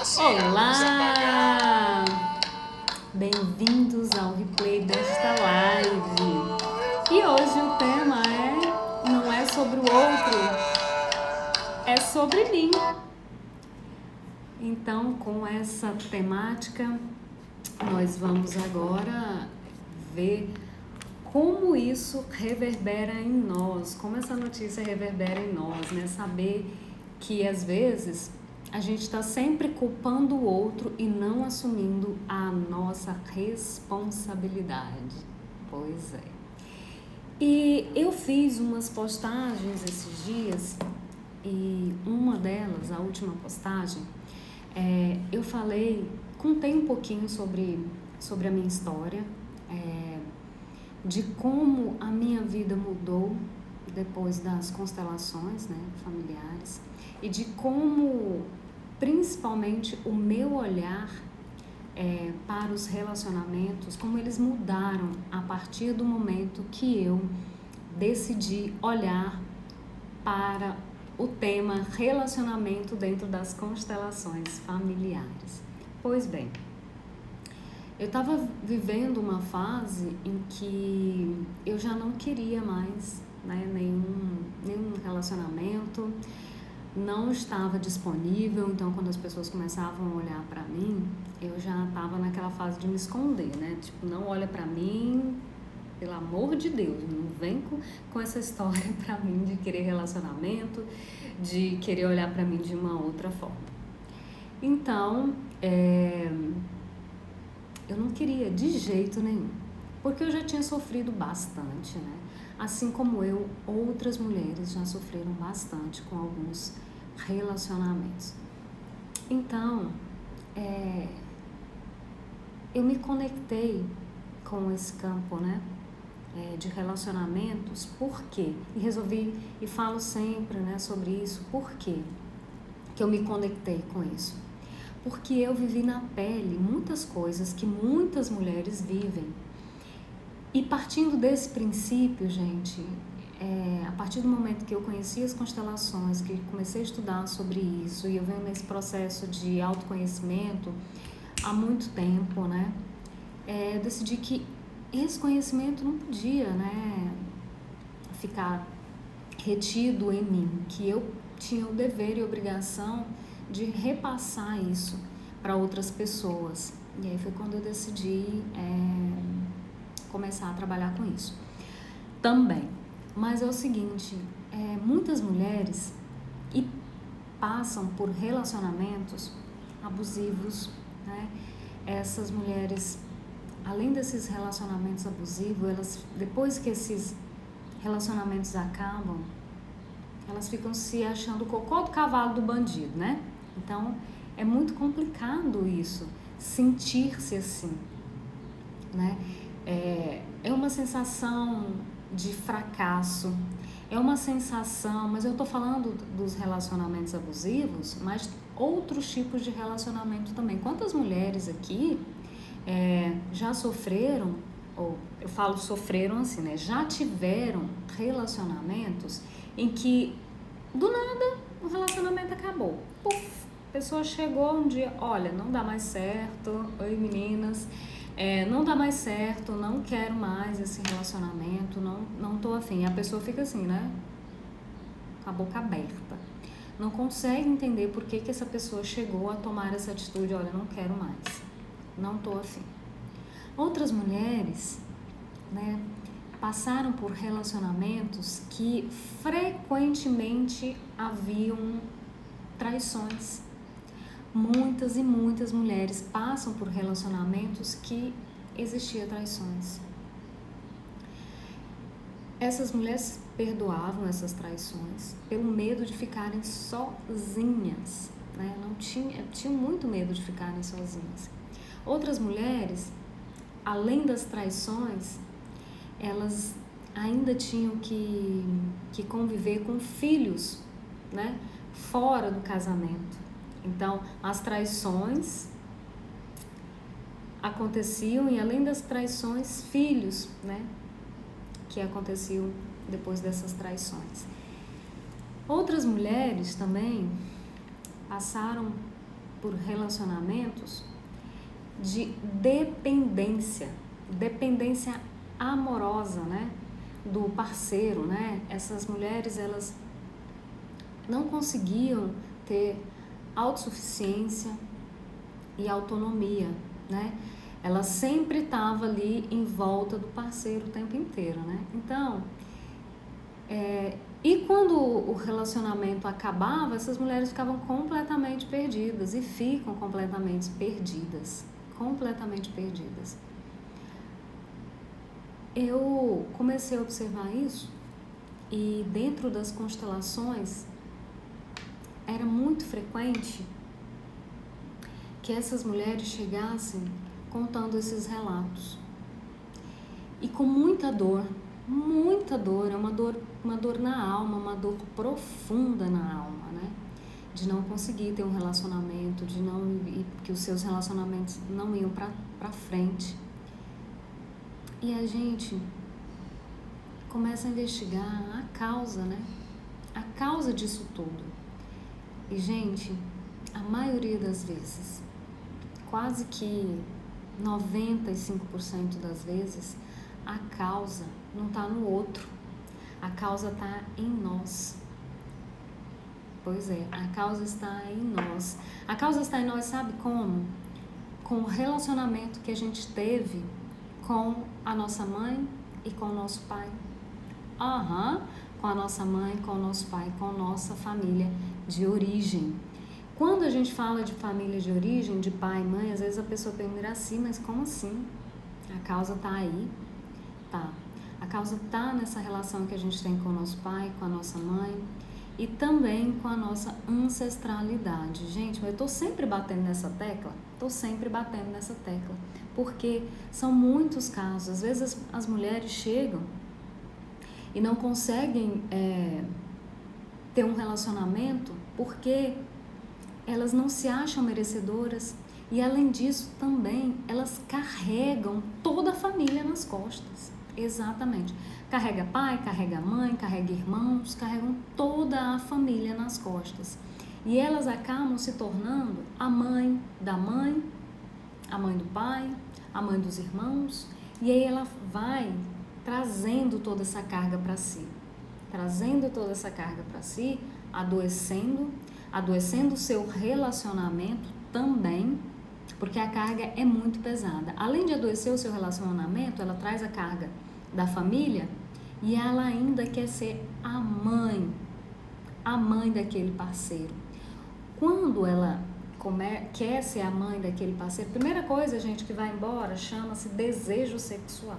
Olá! Bem-vindos ao replay desta live. E hoje o tema não é sobre o outro, é sobre mim. Então, com essa temática, nós vamos agora ver como isso reverbera em nós, como essa notícia reverbera em nós, né? Saber que às vezes a gente está sempre culpando o outro e não assumindo a nossa responsabilidade. Pois é. E eu fiz umas postagens esses dias e uma delas, a última postagem, eu contei um pouquinho sobre a minha história, de como a minha vida mudou depois das constelações, né, familiares, e de como, principalmente, o meu olhar para os relacionamentos, como eles mudaram a partir do momento que eu decidi olhar para o tema relacionamento dentro das constelações familiares. Pois bem, eu estava vivendo uma fase em que eu já não queria mais, né, nenhum relacionamento, não estava disponível. Então, quando as pessoas começavam a olhar para mim, eu já estava naquela fase de me esconder, né? Tipo, não olha para mim, pelo amor de Deus, não vem com essa história para mim de querer relacionamento, de querer olhar para mim de uma outra forma. Então, eu não queria de jeito nenhum, porque eu já tinha sofrido bastante, né? Assim como eu, outras mulheres já sofreram bastante com alguns relacionamentos. Então, eu me conectei com esse campo, né? De relacionamentos. Por quê? E resolvi, e falo sempre, né, sobre isso. Por quê que eu me conectei com isso? Porque eu vivi na pele muitas coisas que muitas mulheres vivem. E partindo desse princípio, gente, a partir do momento que eu conheci as constelações, que comecei a estudar sobre isso, e eu venho nesse processo de autoconhecimento há muito tempo, né? Eu decidi que esse conhecimento não podia, né, ficar retido em mim, que eu tinha o dever e obrigação de repassar isso para outras pessoas. E aí foi quando eu decidi começar a trabalhar com isso também. Mas é o seguinte, muitas mulheres passam por relacionamentos abusivos, né? Essas mulheres, além desses relacionamentos abusivos, elas, depois que esses relacionamentos acabam, elas ficam se achando o cocô do cavalo do bandido, né? Então, é muito complicado isso, sentir-se assim, né? É uma sensação de fracasso, é uma sensação, mas eu tô falando dos relacionamentos abusivos, mas outros tipos de relacionamento também. Quantas mulheres aqui já sofreram, ou eu falo sofreram assim, né? Já tiveram relacionamentos em que do nada o relacionamento acabou. Puf, a pessoa chegou um dia, olha, não dá mais certo, oi meninas, não dá mais certo, não quero mais esse relacionamento, não tô afim. E a pessoa fica assim, né? Com a boca aberta. Não consegue entender por que essa pessoa chegou a tomar essa atitude, olha, não quero mais, não tô afim. Outras mulheres, né, passaram por relacionamentos que frequentemente haviam traições. Muitas e muitas mulheres passam por relacionamentos que existiam traições. Essas mulheres perdoavam essas traições pelo medo de ficarem sozinhas, né? Tinham muito medo de ficarem sozinhas. Outras mulheres, além das traições, elas ainda tinham que conviver com filhos, né, fora do casamento. Então, as traições aconteciam e, além das traições, filhos, né, que aconteciam depois dessas traições. Outras mulheres também passaram por relacionamentos de dependência amorosa, né, do parceiro, né? Essas mulheres, elas não conseguiam ter autossuficiência e autonomia, né? Ela sempre estava ali em volta do parceiro o tempo inteiro, né? Então, e quando o relacionamento acabava, essas mulheres ficavam completamente perdidas e ficam completamente perdidas. Eu comecei a observar isso e dentro das constelações era muito frequente que essas mulheres chegassem contando esses relatos. E com muita dor, é uma dor na alma, uma dor profunda na alma, né? De não conseguir ter um relacionamento, que os seus relacionamentos não iam pra frente. E a gente começa a investigar a causa, né? A causa disso tudo. E, gente, a maioria das vezes, quase que 95% das vezes, a causa não está no outro, a causa está em nós. Pois é, a causa está em nós. A causa está em nós, sabe como? Com o relacionamento que a gente teve com a nossa mãe e com o nosso pai. Com a nossa mãe, com o nosso pai, com a nossa família de origem. Quando a gente fala de família de origem, de pai e mãe, às vezes a pessoa pergunta assim, mas como assim? A causa está aí? Tá. A causa está nessa relação que a gente tem com o nosso pai, com a nossa mãe e também com a nossa ancestralidade. Gente, eu estou sempre batendo nessa tecla, porque são muitos casos. Às vezes as mulheres chegam e não conseguem ter um relacionamento porque elas não se acham merecedoras e, além disso, também elas carregam toda a família nas costas. Exatamente. Carrega pai, carrega mãe, carrega irmãos, carregam toda a família nas costas. E elas acabam se tornando a mãe da mãe, a mãe do pai, a mãe dos irmãos, e aí ela vai trazendo toda essa carga para si, adoecendo o seu relacionamento também, porque a carga é muito pesada. Além de adoecer o seu relacionamento, ela traz a carga da família e ela ainda quer ser a mãe daquele parceiro. Quando ela quer ser a mãe daquele parceiro, a primeira coisa, gente, que vai embora chama-se desejo sexual.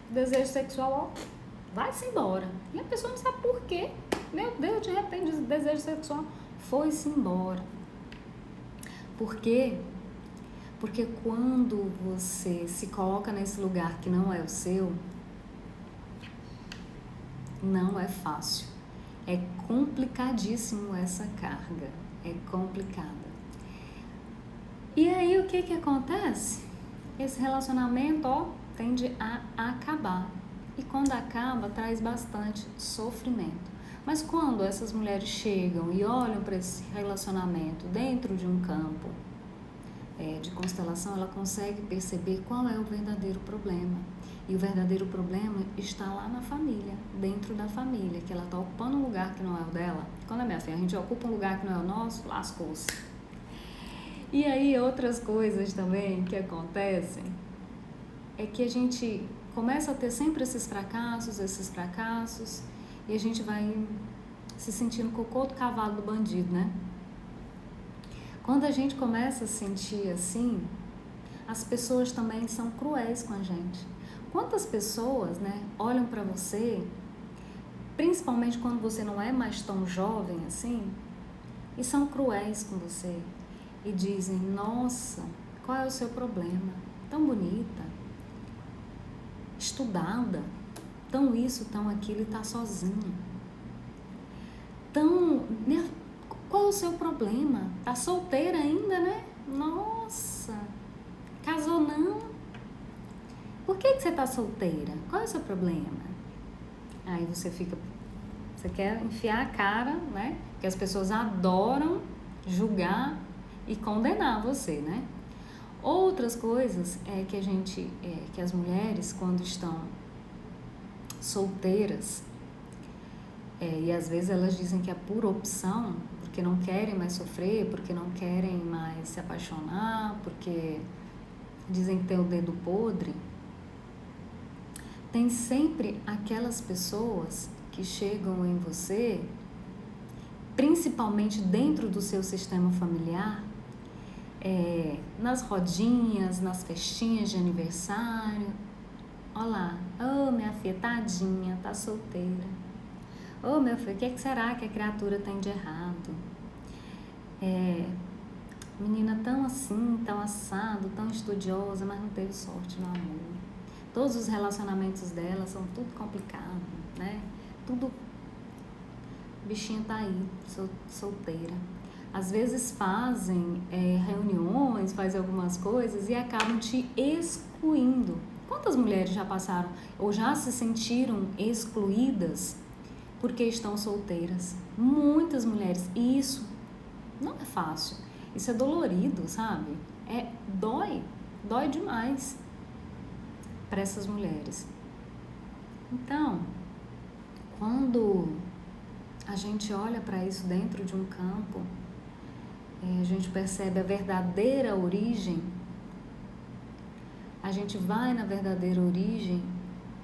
O desejo sexual, vai-se embora. E a pessoa não sabe por quê. Meu Deus, de repente, o desejo sexual foi-se embora. Por quê? Porque quando você se coloca nesse lugar que não é o seu, não é fácil. É complicadíssimo essa carga. É complicada. E aí, o que acontece? Esse relacionamento, tende a acabar. E quando acaba, traz bastante sofrimento. Mas quando essas mulheres chegam e olham para esse relacionamento dentro de um campo de constelação, ela consegue perceber qual é o verdadeiro problema. E o verdadeiro problema está lá na família, dentro da família, que ela está ocupando um lugar que não é o dela. Quando minha filha, a gente ocupa um lugar que não é o nosso, lascou-se. E aí, outras coisas também que acontecem é que a gente começa a ter sempre esses fracassos, e a gente vai se sentindo cocô do cavalo do bandido, né? Quando a gente começa a sentir assim, as pessoas também são cruéis com a gente. Quantas pessoas, né, olham pra você, principalmente quando você não é mais tão jovem assim, e são cruéis com você e dizem, nossa, qual é o seu problema? Tão bonita, estudada, tão isso, tão aquilo e tá sozinha. Qual é o seu problema? Tá solteira ainda, né? Nossa, casou não? Por que você tá solteira? Qual é o seu problema? Aí você quer enfiar a cara, né? Porque as pessoas adoram julgar e condenar você, né? Outras coisas é que que as mulheres, quando estão solteiras, e às vezes elas dizem que é por opção, porque não querem mais sofrer, porque não querem mais se apaixonar, porque dizem que tem o dedo podre, tem sempre aquelas pessoas que chegam em você, principalmente dentro do seu sistema familiar, nas rodinhas, nas festinhas de aniversário. Olha lá, ô minha filha, tadinha, tá solteira. Ô meu filho, o que será que a criatura tem de errado? Menina tão assim, tão assado, tão estudiosa, mas não teve sorte no amor. Todos os relacionamentos dela são tudo complicado, né? Tudo, bichinha tá aí, solteira. Às vezes fazem reuniões, fazem algumas coisas e acabam te excluindo. Quantas mulheres já passaram ou já se sentiram excluídas porque estão solteiras? Muitas mulheres. E isso não é fácil. Isso é dolorido, sabe? Dói demais para essas mulheres. Então, quando a gente olha para isso dentro de um campo, a gente percebe a verdadeira origem, a gente vai na verdadeira origem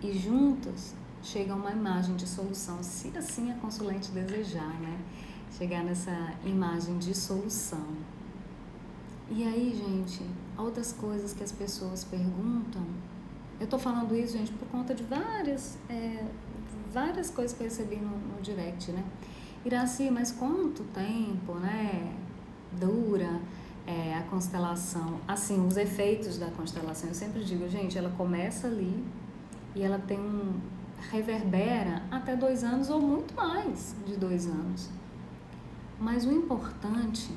e juntas chega a uma imagem de solução, se assim a consulente desejar, né? Chegar nessa imagem de solução. E aí, gente, outras coisas que as pessoas perguntam, eu tô falando isso, gente, por conta de várias coisas que eu recebi no direct, né? Iraci, mas quanto tempo, né, dura a constelação? Assim, os efeitos da constelação, eu sempre digo, gente, ela começa ali e ela reverbera até 2 anos ou muito mais de 2 anos. Mas o importante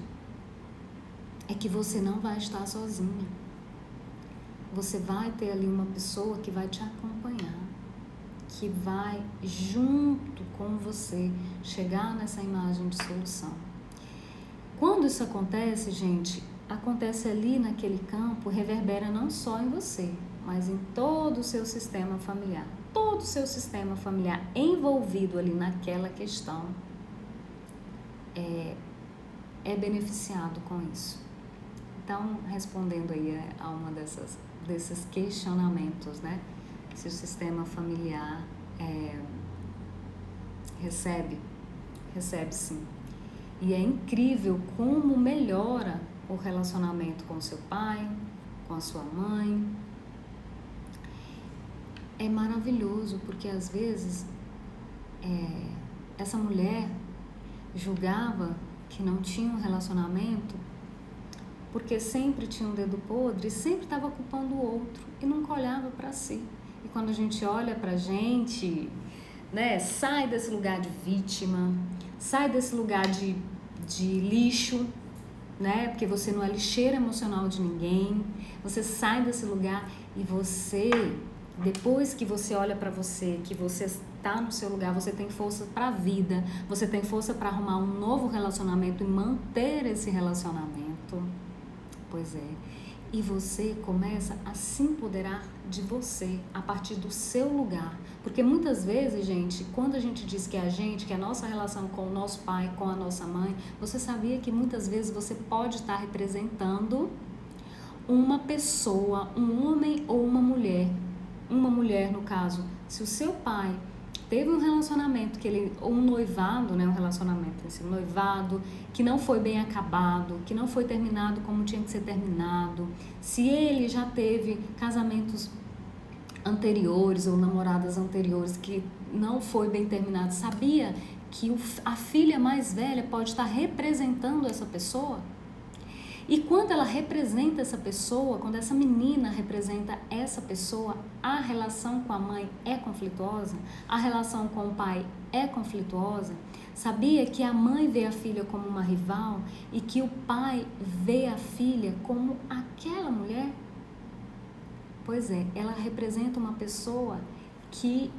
é que você não vai estar sozinha. Você vai ter ali uma pessoa que vai te acompanhar, que vai, junto com você, chegar nessa imagem de solução. Quando isso acontece, gente, acontece ali naquele campo, reverbera não só em você, mas em todo o seu sistema familiar. Todo o seu sistema familiar envolvido ali naquela questão é beneficiado com isso. Então, respondendo aí a uma desses questionamentos, né? Se o sistema familiar recebe sim. E é incrível como melhora o relacionamento com o seu pai, com a sua mãe. É maravilhoso, porque às vezes essa mulher julgava que não tinha um relacionamento porque sempre tinha um dedo podre, sempre estava culpando o outro e nunca olhava para si. E quando a gente olha pra gente, né, sai desse lugar de vítima, sai desse lugar de lixo, né, porque você não é lixeira emocional de ninguém, você sai desse lugar e você, depois que você olha pra você, que você está no seu lugar, você tem força pra vida, você tem força para arrumar um novo relacionamento e manter esse relacionamento. Pois é. E você começa a se empoderar de você, a partir do seu lugar. Porque muitas vezes, gente, quando a gente diz que é que a nossa relação com o nosso pai, com a nossa mãe, você sabia que muitas vezes você pode estar representando uma pessoa, um homem ou uma mulher. Uma mulher, no caso, se o seu pai teve um relacionamento, ou um noivado, né, um noivado que não foi bem acabado, que não foi terminado como tinha que ser terminado, se ele já teve casamentos anteriores ou namoradas anteriores que não foi bem terminado, sabia que a filha mais velha pode estar representando essa pessoa? E quando ela representa essa pessoa, quando essa menina representa essa pessoa, a relação com a mãe é conflituosa, a relação com o pai é conflituosa. Sabia que a mãe vê a filha como uma rival e que o pai vê a filha como aquela mulher? Pois é, ela representa uma pessoa que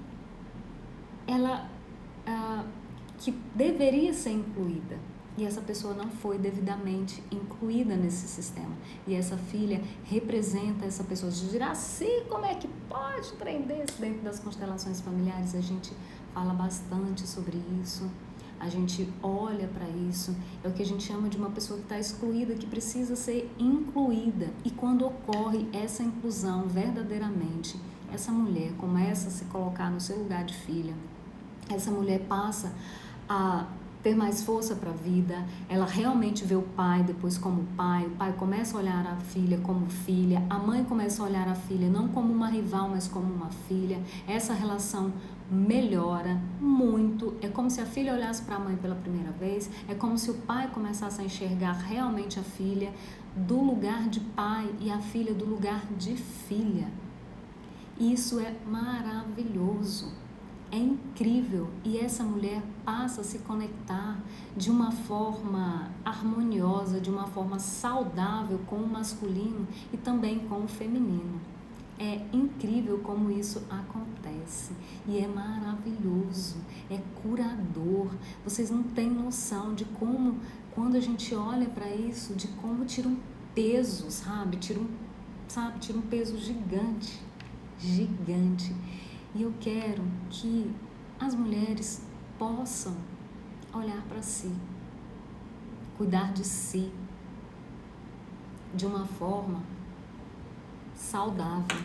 que deveria ser incluída e essa pessoa não foi devidamente incluída nesse sistema. E essa filha representa essa pessoa. Você dirá, assim, como é que pode um trem desse dentro das constelações familiares? A gente fala bastante sobre isso, a gente olha para isso, é o que a gente chama de uma pessoa que está excluída, que precisa ser incluída. E quando ocorre essa inclusão verdadeiramente, essa mulher começa a se colocar no seu lugar de filha, essa mulher passa a ter mais força para a vida, ela realmente vê o pai depois como pai, o pai começa a olhar a filha como filha, a mãe começa a olhar a filha não como uma rival, mas como uma filha. Essa relação melhora muito, é como se a filha olhasse para a mãe pela primeira vez, é como se o pai começasse a enxergar realmente a filha do lugar de pai e a filha do lugar de filha. Isso é maravilhoso. É incrível, e essa mulher passa a se conectar de uma forma harmoniosa, de uma forma saudável com o masculino e também com o feminino. É incrível como isso acontece e é maravilhoso, é curador. Vocês não têm noção de como, quando a gente olha para isso, de como tira um peso, sabe? Tira um peso gigante, gigante. E eu quero que as mulheres possam olhar para si, cuidar de si de uma forma saudável,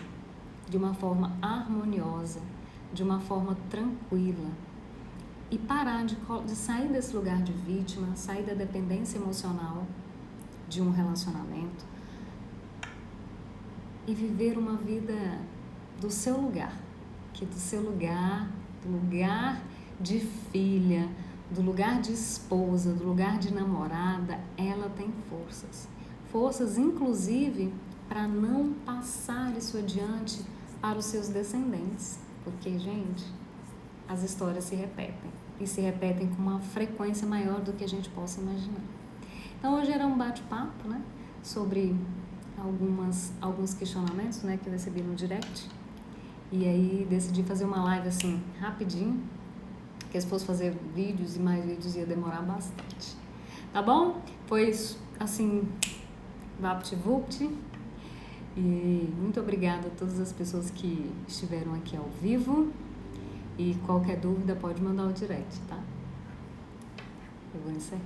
de uma forma harmoniosa, de uma forma tranquila e parar de sair desse lugar de vítima, sair da dependência emocional de um relacionamento e viver uma vida do seu lugar. Que do seu lugar, do lugar de filha, do lugar de esposa, do lugar de namorada, ela tem forças. Forças, inclusive, para não passar isso adiante para os seus descendentes. Porque, gente, as histórias se repetem. E se repetem com uma frequência maior do que a gente possa imaginar. Então, hoje era um bate-papo, né? Sobre alguns questionamentos, né, que eu recebi no direct. E aí decidi fazer uma live assim, rapidinho, porque se fosse fazer vídeos e mais vídeos ia demorar bastante. Tá bom? Pois, assim, VaptVupt. E muito obrigada a todas as pessoas que estiveram aqui ao vivo. E qualquer dúvida pode mandar o direct, tá? Eu vou encerrar.